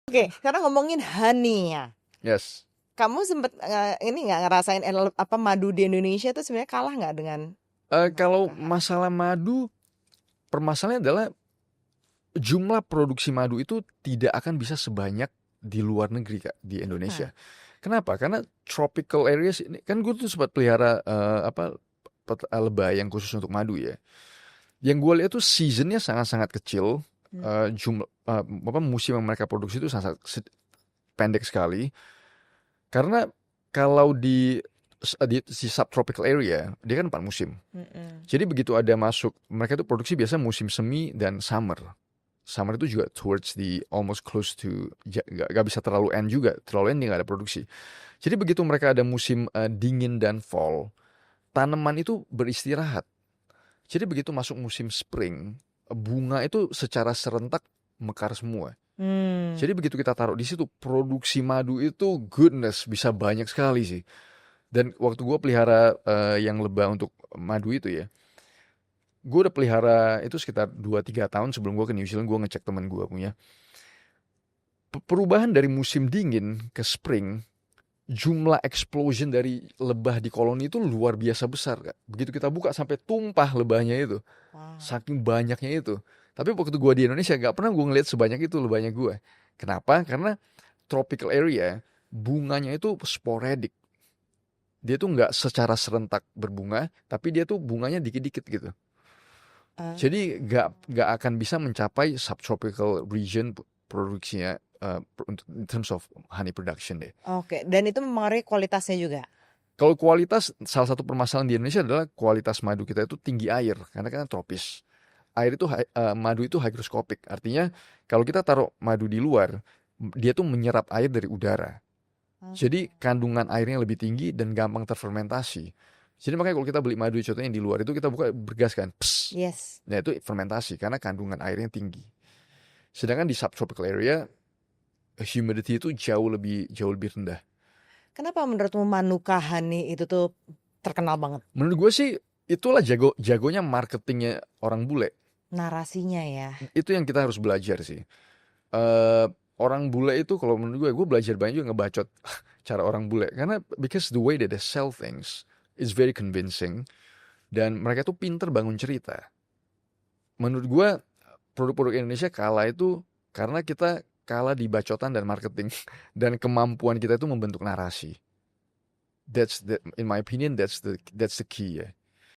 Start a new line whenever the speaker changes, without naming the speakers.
Oke, sekarang ngomongin honey ya.
Yes.
Kamu sempet ini nggak ngerasain apa madu di Indonesia tuh sebenarnya kalah nggak dengan
Kalau
Manuka Honey?
masalah madu, permasalahannya adalah jumlah produksi madu itu tidak akan bisa sebanyak di luar negeri, Kak, di Indonesia.
Hmm.
Kenapa? Karena tropical areas ini kan gue tuh sempat pelihara lebah yang khusus untuk madu ya. Yang gue lihat tuh seasonnya sangat-sangat kecil.
Hmm.
Musim yang mereka produksi itu sangat pendek sekali. Karena kalau di subtropical area dia kan 4 musim.
Mm-mm.
Jadi begitu ada masuk, mereka itu produksi biasa musim semi dan summer. Summer itu juga towards the almost close to, gak bisa terlalu end juga, terlalu end dia gak ada produksi. Jadi begitu mereka ada musim dingin dan fall, tanaman itu beristirahat. Jadi begitu masuk musim spring, bunga itu secara serentak mekar semua.
Hmm.
Jadi begitu kita taruh di situ, produksi madu itu goodness bisa banyak sekali sih. Dan waktu gue pelihara yang lebah untuk madu itu ya, gue udah pelihara itu sekitar 2-3 tahun sebelum gue ke New Zealand. Gue ngecek temen gue punya. Perubahan dari musim dingin ke spring, jumlah explosion dari lebah di koloni itu luar biasa besar, Kak. Begitu kita buka sampai tumpah lebahnya itu.
Wow.
Saking banyaknya itu. Tapi waktu gue di Indonesia gak pernah gue ngeliat sebanyak itu lebahnya gue. Kenapa? Karena tropical area bunganya itu sporadic. Dia tuh nggak secara serentak berbunga, tapi dia tuh bunganya dikit-dikit gitu. Jadi nggak akan bisa mencapai subtropical region produksinya untuk in terms of honey production deh.
Oke, dan itu mempengaruhi kualitasnya juga.
Kalau kualitas, salah satu permasalahan di Indonesia adalah kualitas madu kita itu tinggi air karena kan tropis. Air itu madu itu hygroscopic. Artinya kalau kita taruh madu di luar, dia tuh menyerap air dari udara.
Oh.
Jadi kandungan airnya lebih tinggi dan gampang terfermentasi. Jadi makanya kalau kita beli madu contohnya yang di luar itu kita buka bergas kan. Pss.
Yes.
Nah itu fermentasi karena kandungan airnya tinggi. Sedangkan di subtropical area humidity itu jauh lebih rendah.
Kenapa menurutmu Manuka Honey itu tuh terkenal banget?
Menurut gue sih itulah jagonya marketingnya orang bule.
Narasinya ya.
Itu yang kita harus belajar sih. eh Orang bule itu kalau menurut gue belajar banyak juga ngebacot cara orang bule karena because the way that they sell things is very convincing dan mereka tuh pinter bangun cerita. Menurut gue produk-produk Indonesia kalah itu karena kita kalah di bacotan dan marketing dan kemampuan kita itu membentuk narasi. In my opinion that's the key ya.